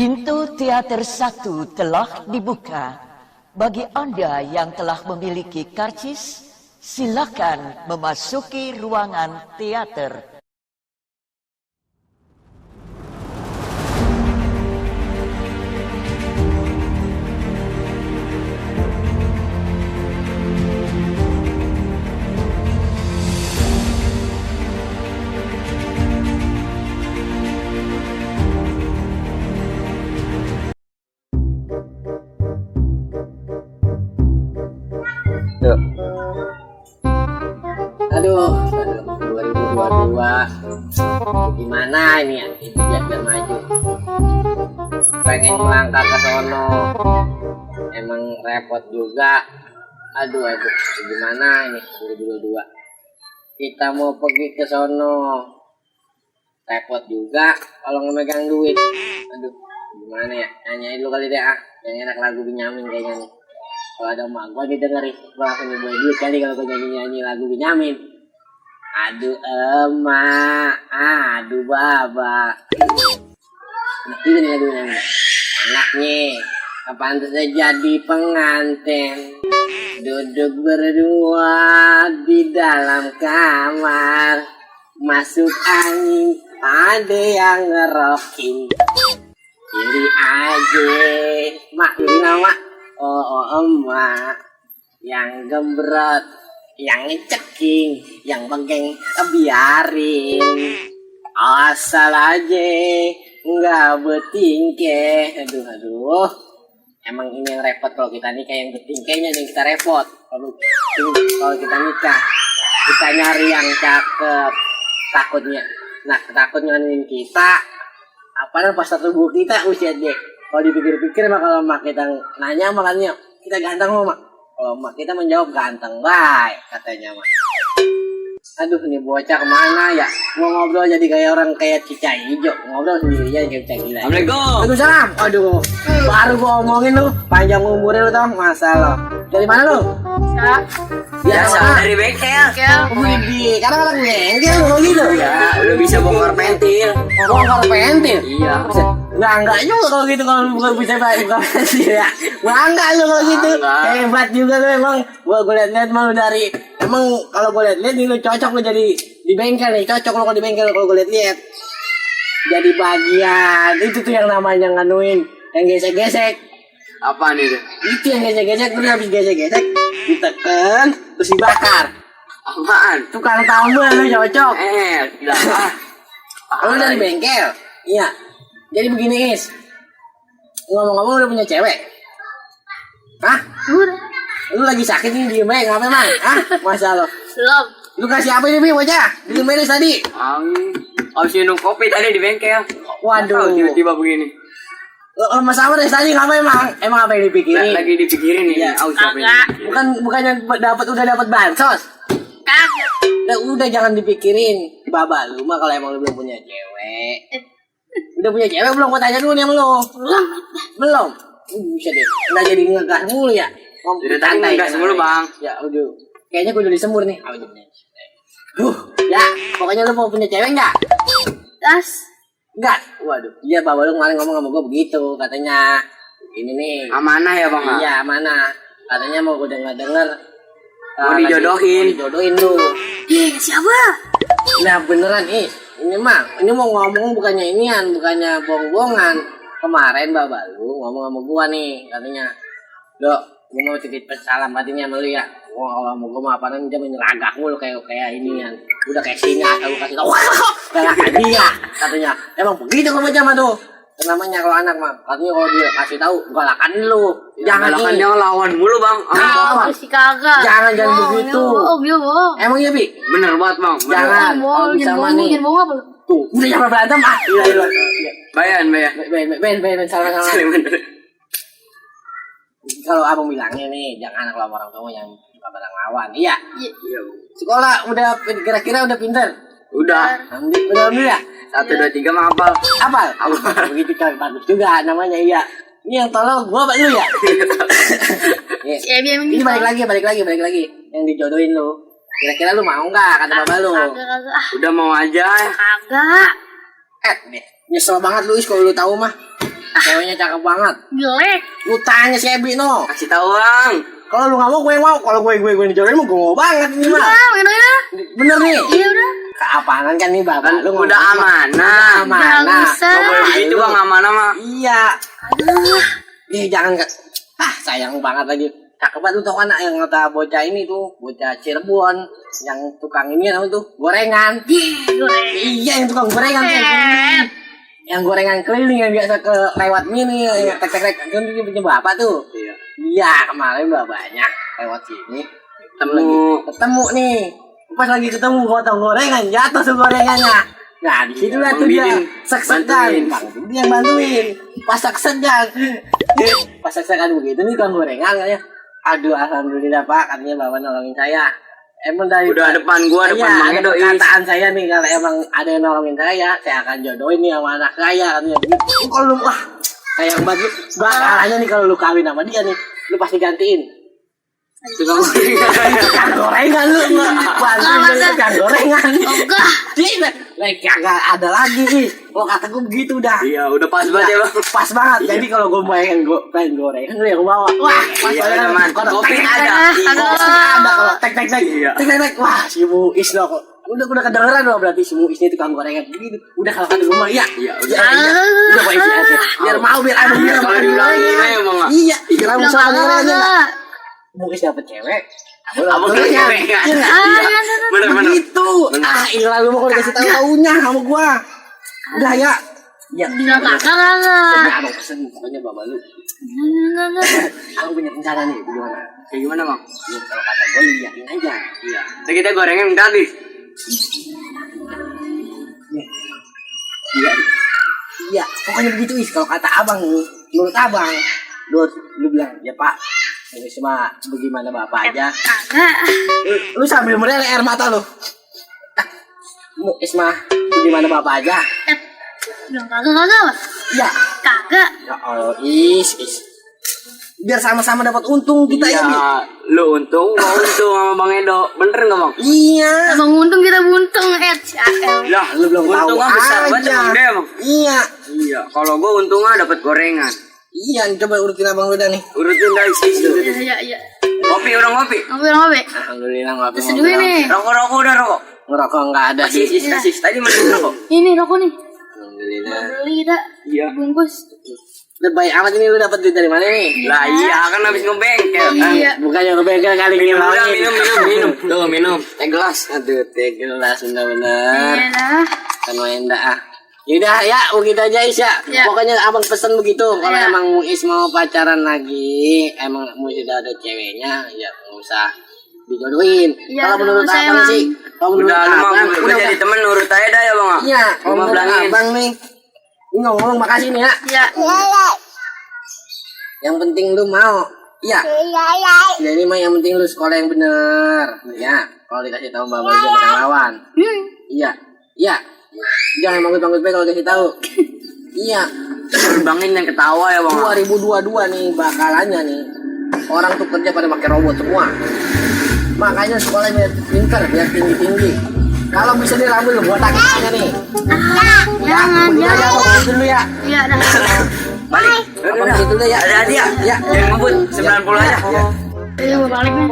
Pintu teater 1 telah dibuka. Bagi Anda yang telah memiliki karcis, silakan memasuki ruangan teater. Aduh, 2022 gimana ini ya, biar maju. Pengen melangkah ke sono, emang repot juga. Aduh, gimana ini 2022. Kita mau pergi ke sono, repot juga kalau ngemegang duit. Aduh, gimana ya? Nyanyain lu kali deh yang enak lagu Benyamin kayaknya nih. Kalau ada emak gue didengerin, gue langsung nyebut duit kali kalau gue nyanyi lagu Benyamin. Aduh emak, aduh baba. Enak juga nih lagu Benyamin. Enaknya, pantasnya jadi pengantin. Duduk berdua di dalam kamar. Masuk angin, ada yang ngerokin. Kiri aja, mak ini nama. Oh emak, yang gembrot, yang ngeceking, yang pegang biarin. Asal aja, nggak betingke. Aduh. Emang ini yang repot kalau kita nikah, yang betingkenya yang kita repot. Kalau kita nikah, kita nyari yang cakep. Takutnya nganin kita. Apalagi pas tubuh kita usia deh. Kalau dipikir-pikir mah kalau mak kita nanya makanya kita ganteng mak. Kalau mak kita menjawab ganteng baik katanya mak. Aduh ini bocah kemana ya? Mau ngobrol jadi kayak orang kayak cicak hijau. Ngobrol sendirian kayak cicak gila. Assalamualaikum. Waalaikumsalam. Aduh baru gua omongin lu panjang umurnya lu tau masalah. Dari mana lu? Biasa dari bengkel. Widih, kadang-kadang bengkel lu gitu. Ya, udah bisa bongkar pentil. Bongkar pentil. Iya. Enggak juga kalau gitu, kalau bukan bisa bukan pentil ya. Enggak lu kalau gitu. Hebat juga lu emang. Gua lihat-lihat malu dari emang kalau gua lihat-lihat nih lu cocok lu jadi di bengkel nih. Cocok lu kalau di bengkel kalau gua lihat-lihat. Jadi bagian itu tuh yang namanya nganuin, yang gesek-gesek. Apa nih tuh? Itu yang gesek-gesek, terus habis gesek-gesek ditekan terus dibakar. Apaan? Tukang tambal lu cocok. Udah. Lu dari bengkel? Iya. Jadi begini Is, ngomong-ngomong udah punya cewek? Hah? Udah. Lu lagi sakit nih diem aja ngapain man? Hah? Masa lo? Belum. Lu kasih apa ini Bi bocah? Bikin melis tadi? Habis minum kopi tadi di bengkel. Waduh. Tiba-tiba begini. Lemas amat dari tadi ngapain emang? Emang apa yang dipikirin? Lagi dipikirin nih. Iya. Kagak. Bukannya udah dapat bansos? Kagak. Udah jangan dipikirin. Baba lu mah kalau emang lu belum punya cewek. Udah punya cewek belum? Gua tanya dulu nih sama lu. Belum. Bisa deh. Nggak jadi ngegas mulu ya. Udah tadi ngegas mulu bang. Ya udah. Kayaknya gua udah disembur nih. Ya. Pokoknya lu mau punya cewek nggak? Das. Enggak. Waduh. Iya baba lu kemarin ngomong sama gua begitu. Katanya ini nih. Amanah ya bang? Iya mana. Katanya mau gua denger. Mau dijodohin. Dijodohin lu. Siapa? Nah beneran nih. Ini mau ngomong bukannya inian, bukannya bohong-bohongan. Kemarin baba lu ngomong sama gua nih, katanya, Dok, gua mau titip salam hatinya sama lu ya. Wah, kalau mau gua mah apaan dia menyeragak mulu kayak inian. Udah kayak singa atau kasih tau. Kayak dia katanya. Emang begitu kamu macam tuh. Namanya kalau anak mah, katanya kalau dia kasih tahu galakan lu. Jangan galakan dia lawan mulu bang. Si kagak. Jangan begitu. Bohong. Emang iya Bi? Bener banget bang. Jangan. Kalau bisa mah nih. Jangan bohong apa lu? Tuh, udah jangan berantem Iya. Ben, salah. Kalau abang bilangnya nih, jangan anak lawan orang tua yang suka barang lawan. Iya. Sekolah udah kira-kira udah pinter. Udah. Alhamdulillah. 1, 2, 3 mah hafal. Apa? Begitu kan bagus juga namanya iya. Ini yang tolong gua apa lu ya? Ini balik lagi yang dijodohin lu. Kira-kira lu mau nggak kata baba lu? Kagak. Udah mau aja. Kagak. Nyesel banget lu Is kalau lu tahu mah. Ceweknya cakep banget. Jelek. Lu tanya si Ebi no. Kasih tahu bang. Kalau lu nggak mau, gue yang mau. Kalau gue dijodohin mau, gue mau banget ini mah. Udah. Bener nih. Iya udah. Keapanan kan nih bapak. Lu Udah amanah. Jangan amanah. usah. Gak boleh begitu bang, amanah mah. Iya. Aduh. Jangan ke. Sayang banget lagi. Cakep banget tuh kan yang kata bocah ini tuh, bocah Cirebon yang tukang ini namanya tuh gorengan. Iya, yang tukang gorengan tuh. Yang gorengan keliling yang biasa ke lewat mini, yang tek kan dia punya bapak tuh. Iya, kemarin bapaknya lewat sini. Ketemu nih. Pas lagi ketemu potong gorengan, jatuh tuh gorengannya. Nah, di situ lah tuh dia sek-sekan. Dia yang bantuin. Pas sek-sekan. Pas sek-sekan begitu nih tukang gorengan katanya. Aduh, alhamdulillah Pak, katanya bapak nolongin saya. Emang dari Udah depan gua, depan Mang Edo. perkataan saya nih, kalau emang ada yang nolongin saya akan jodohin nih sama anak saya katanya begitu. Kalau lu sayang banget, bakalannya nih kalau lu kawin sama dia nih, lu pasti gantiin. Tukang gorengan lu, bantuin tukang gorengan. Enggak. Dia kagak ada lagi. Oh kata gue begitu dah. Iya, udah pas banget ya bang. Pas banget. Jadi kalau gue pengen gorengan lu yang bawa. Wah, pas Iya, banget. teman. Kalau Kopi tek ada. Kopi ada kalau tek. Iya. Tek. Wah, si Bu Isno kok. Udah kedengeran loh berarti si Bu Isno tukang gorengan begitu. Udah kalau di rumah ya. Iya, udah. Udah Pak isi aja. Biar mau biar ada biar Kalau dibilang gila ya bang. Iya, biar mau sama Enggak. aja. Bu Is dapet cewek. Abang dapet cewek kan? Iya. Bener-bener. Begitu. Iya lu mau kalau dikasih tahu taunya sama gua. Udah ya. Ya. Bilang kakak enggak. Abang pesen pokoknya bapak lu. Enggak. Aku punya rencana nih, gimana? Kayak gimana bang? Ya kalau kata gue liatin aja. Iya. Jadi kita gorengan minta habis. Iya, pokoknya begitu Is. Kalau kata abang nih, menurut abang, lu bilang ya Pak, ini cuma bagaimana bapak aja. Kagak. Lu sambil merela air mata lu. Mu Isma, bagaimana bapak aja? Bilang kagak. Iya. Kagak. Ya Allah, Is. Biar sama-sama dapat untung kita ya. Iya, lu untung, gua untung sama Bang Edo. Bener nggak bang? Iya. Abang untung kita buntung CL. Lah, Lu belum tahu untung besar banget aja. emang dia bang. Iya. Iya, kalau gua untungnya dapat gorengan. Iya, coba urutin abang lu dah nih. Urutin dari situ. Iya. Kopi, orang kopi. Ngopi. Alhamdulillah nggak apa-apa. Seduh ini. Rokok udah rokok. Ngerokok nggak ada Kasih, sih. kasih. Tadi masih rokok. Ini rokok nih. Alhamdulillah. Beli kita. Iya. Bungkus. Udah baik amat ini lu dapat duit dari mana nih? Lah iya kan habis ngebengkel. Iya. Bukannya ke bengkel kali Minum udah, ngilangin. minum. Tuh minum. Teh gelas. Aduh, teh gelas bener-bener. Iya dah. Kan Wenda ah. Yaudah ya, begitu aja Is ya. Ya. Pokoknya abang pesen begitu. Kalau Ya. emang Muis mau pacaran lagi, emang Muis sudah ada ceweknya, ya nggak usah dijodohin. Ya, Kalau menurut nggak usah, abang Bang. sih, kalau menurut Udah lu mah abang, gua jadi temen nurut aja dah ya bang. Iya, kalau Gua menurut bilangin. abang nih, ini ngomong makasih nih ya. Iya. Yang penting lu mau. Iya. Jadi mah yang penting lu sekolah yang bener. Ya, kalau dikasih tahu Mbak Bayu jangan lawan. Iya. Iya. Jangan bangun-bangun kalau kasih tahu. Iya. Bangin yang ketawa ya bang. 2022 nih bakalannya nih. Orang tuh kerja pada pakai robot semua. Makanya sekolahnya pinter biar tinggi-tinggi. Kalau bisa dirambut lu buat aja nih. Jangan. Begitu aja abang dulu ya. Iya dah. Balik. Abang gitu dulu ya. Ada hadiah. Ya. Yang ngebut 90 aja. Ya. Iya, mau balik nih.